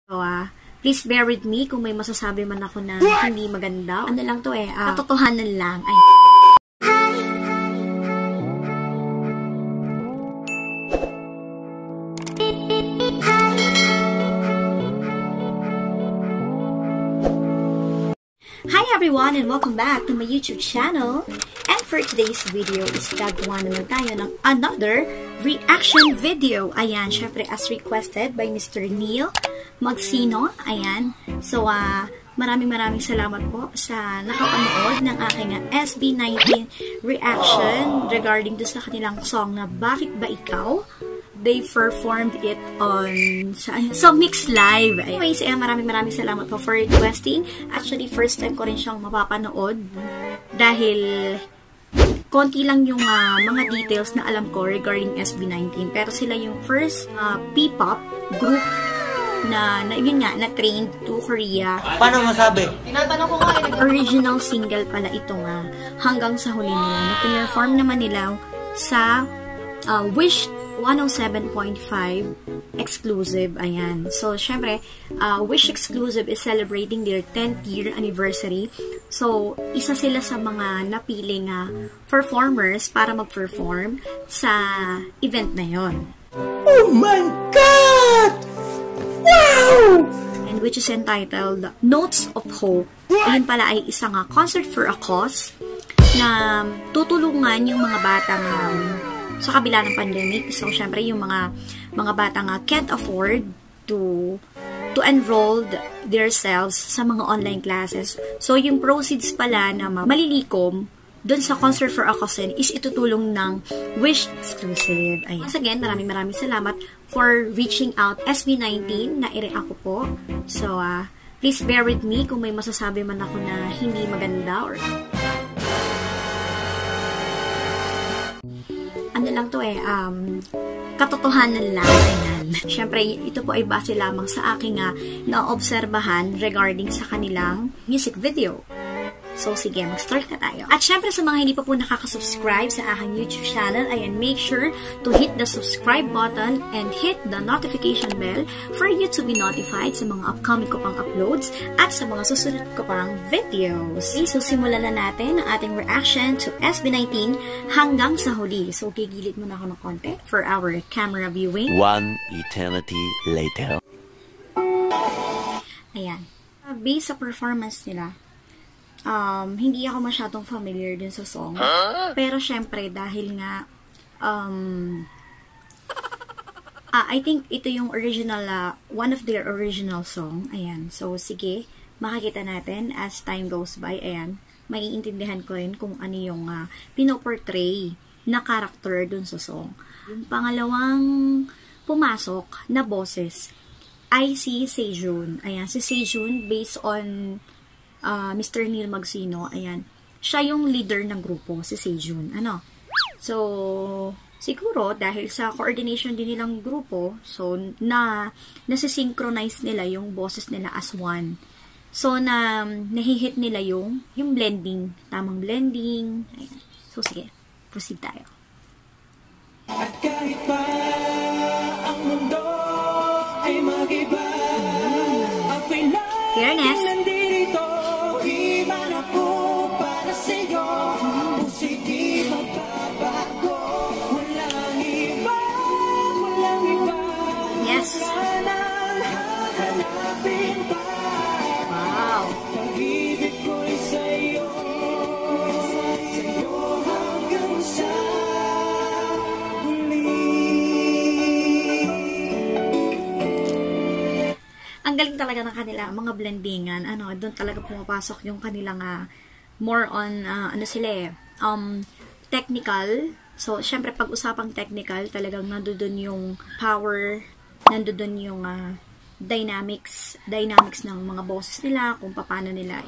So, please bear with me kung may masasabi man ako na hindi maganda. Ano lang to katotohanan lang. Ay. Hi everyone and welcome back to my YouTube channel. And for today's video is gagawa naman tayo ng another reaction video. Ayan, syempre as requested by Mr. Neil Magsino. Ayan. So, maraming salamat po sa nakapanood ng aking SB19 reaction regarding do sa kanilang song na Bakit Ba Ikaw? They performed it on sa Mix Live. Anyways, maraming salamat po for requesting. Actually, first time ko rin siyang mapapanood dahil konti lang yung mga details na alam ko regarding SB19. Pero sila yung first P-pop group na yun nga, na-trained to Korea. Paano masabi? Original single pala ito nga. Hanggang sa huli nila. Na-perform naman nila sa Wish 107.5 exclusive. Ayan. So, syempre, Wish exclusive is celebrating their 10th year anniversary. So, isa sila sa mga napiling performers para mag-perform sa event na yon. Oh my God! Wow! And which is entitled Notes of Hope. Ayun pala ay isang concert for a cause na tutulungan yung mga batang sa kabila ng pandemic. So, syempre, yung mga batang can't afford to enroll themselves sa mga online classes. So, yung proceeds pala na malilikom dun sa concert for a cause is itutulong ng Wish exclusive. Ayan. Once again, maraming salamat for reaching out SB19 na i-react ko po. So, please bear with me kung may masasabi man ako na hindi maganda or ano lang to katotohanan lang. Ayan. Siyempre, ito po ay base lamang sa aking naobserbahan regarding sa kanilang music video. So, sige, mag-start na tayo. At syempre, sa mga hindi pa po nakaka-subscribe sa aking YouTube channel, ayan, make sure to hit the subscribe button and hit the notification bell for you to be notified sa mga upcoming ko pang uploads at sa mga susunod ko pang videos. Okay, so, simulan na natin ang ating reaction to SB19 hanggang sa huli. So, gigilid muna ako ng konti for our camera viewing. One eternity later. Ayan. Based sa performance nila, hindi ako masyadong familiar din sa song. Pero syempre, dahil nga, I think ito yung original, one of their original song. Ayan. So, sige, makikita natin as time goes by. Ayan. Maiintindihan ko rin kung ano yung pinoportray na character dun sa song. Yung pangalawang pumasok na boses ay si Sejun. Ayan. Si Sejun, based on Mr. Neil Magsino, ayan. Siya yung leader ng grupo, si Sejun. Ano? So, siguro, dahil sa coordination din nilang grupo, so, nasisynchronize nila yung boses nila as one. So, nahihit nila yung blending. Tamang blending. Ayan. So, sige. Proceed tayo. At kahit pa ang mundo ay mag-iba, fairness. Yes. Wow. Ang galing talaga ng kanila, mga blendingan. Ano, doon talaga pumapasok yung kanilang more on technical. So, syempre, pag usapang technical, talagang nandoon yung power, nandoon yung dynamics ng mga boses nila, kung paano nila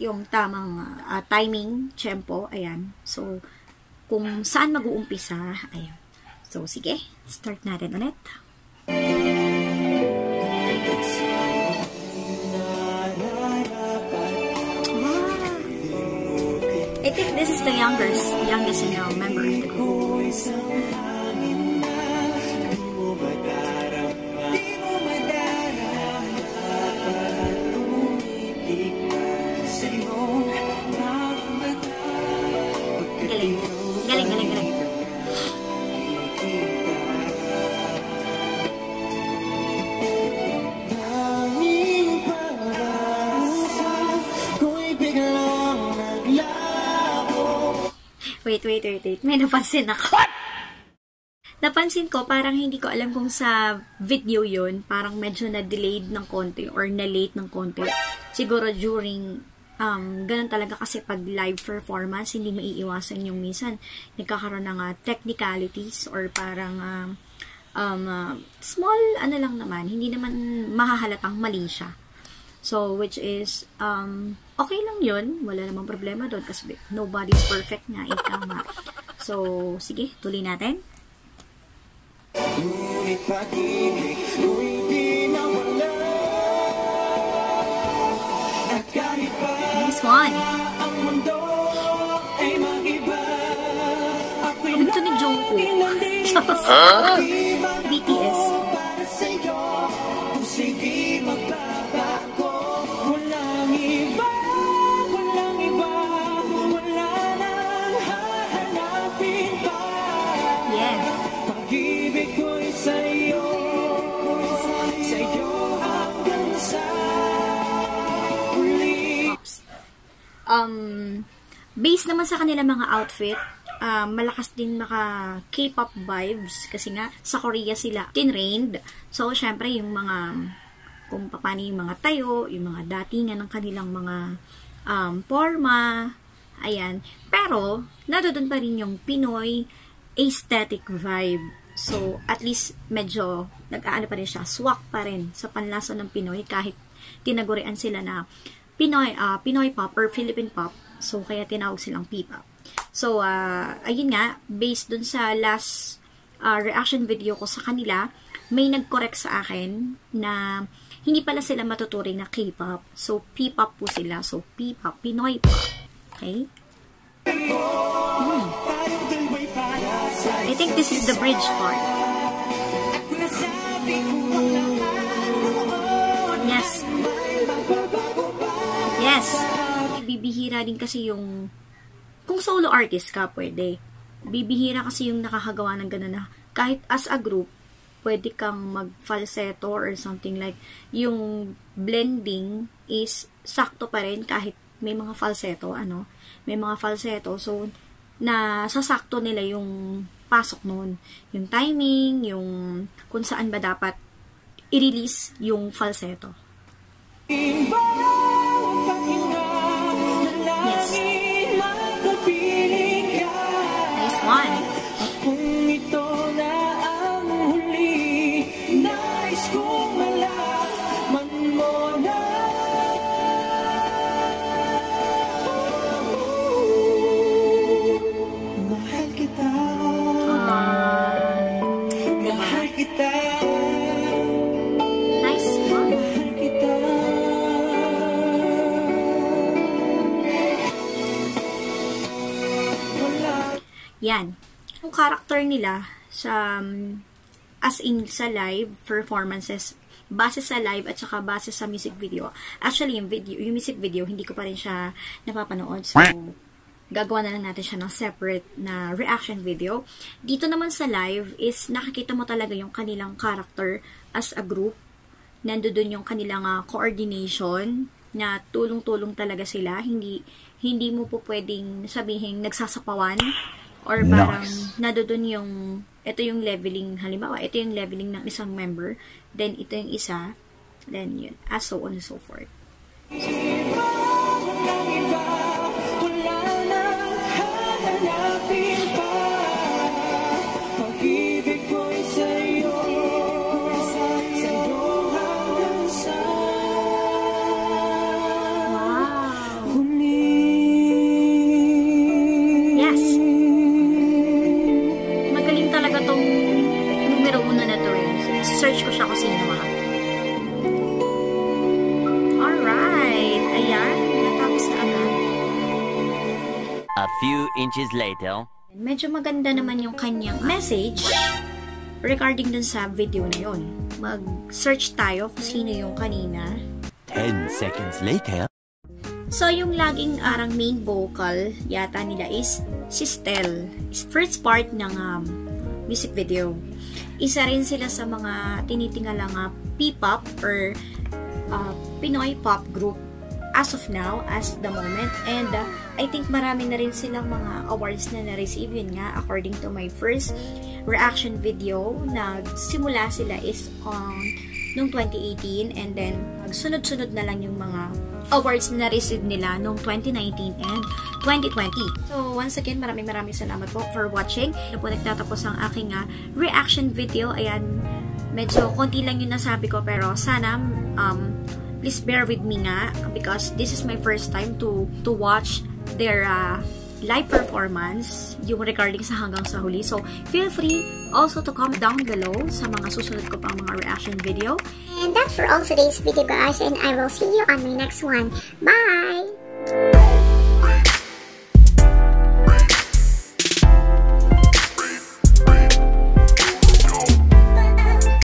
yung tamang timing, tempo, ayan. So, kung saan mag-uumpisa, ayan. So, sige, start natin ulit. I think this is the youngest member of the group. Wait. May napansin ako. Napansin ko, parang hindi ko alam kung sa video yun, parang medyo na-delayed ng konti or na-late ng konti. Siguro during, ganun talaga kasi pag live performance, hindi maiiwasan yung minsan nagkakaroon ng technicalities or parang small, lang naman, hindi naman mahahalatang mali siya. So, which is, okay lang yun. Wala namang problema doon kasi nobody's perfect nga. Ikaw nga. So, sige, tuloy natin. Ngunit pag-ibig ko'y di nawala. At kahit pa Nice one. ang mundo ay mag-iba, ako'y Kapag ito ni Jungkook. BTS. para sa'yo. Kung sige magbabago, walang iba, wala nang hahanapin pa. Yeah. Pag-ibig ko'y sa'yo hanggang sa huli. Based naman sa kanila mga outfit, malakas din maka K-pop vibes kasi nga sa Korea sila tinrained. So, syempre yung mga kung paano yung mga tayo, yung mga datingan ng kanilang mga forma, ayan. Pero, nadoon pa rin yung Pinoy aesthetic vibe. So, at least medyo nag-aano pa rin siya, swak pa rin sa panlasa ng Pinoy kahit tinagurian sila na Pinoy pop or Philippine pop. So, kaya tinawag silang P-pop. So, ayun nga, based dun sa last reaction video ko sa kanila, may nag-correct sa akin na hindi pala sila matuturing na K-pop. So, P-pop po sila. So, P-pop, Pinoy pop. Okay? I think this is the bridge part. Yes. Yes. Bibihira din kasi yung kung solo artist ka, pwede. Bibihira kasi yung nakakagawa ng gano'n na kahit as a group, pwede kang mag-falsetto or something like yung blending is sakto pa rin kahit may mga falsetto, may mga falsetto. So, nasasakto nila yung pasok nun. Yung timing, yung kung saan ba dapat i-release yung falsetto. Yes. Nice one. Kung ito na ang huli, nais kong malaman mo na. Mahal kita. Mahal kita. Nice one. Mahal kita. Yan. Yung character nila sa as in sa live performances, base sa live at saka base sa music video. Actually, yung music video, hindi ko pa rin siya napapanood. So, gagawa na lang natin siya ng separate na reaction video. Dito naman sa live is nakikita mo talaga yung kanilang character as a group. Nandoon yung kanilang coordination na tulong-tulong talaga sila. Hindi mo po pwedeng sabihin nagsasapawan or parang nandoon yung ito yung leveling, halimbawa ito yung leveling ng isang member, then ito yung isa, then yun, as so on and so forth. Search ko siya kung sino Alright. Ayan. Natapos na agad. A few inches later. Medyo maganda naman yung kanyang message regarding dun sa video na yun. Mag-search tayo kung sino yung kanina. 10 seconds later. So, yung laging arang main vocal yata nila is si Stel. First part ng music video. Isa rin sila sa mga tinitingalang P-pop or Pinoy pop group. as of now, as the moment. And I think marami na rin silang mga awards na na-receive. Yun nga, according to my first reaction video, nagsimula sila is noong 2018, and then sunod-sunod na lang yung mga awards na na-receive nila noong 2019 and 2020. So, once again, maraming salamat po for watching. Ito po nagtatapos ang aking reaction video. Ayan, medyo konti lang yung nasabi ko, pero sana please bear with me nga, because this is my first time to watch their live performance, yung regarding sa Hanggang sa Huli. So, feel free also to comment down below sa mga susunod ko pang mga reaction video. And that's for all today's video, guys, and I will see you on my next one. Bye!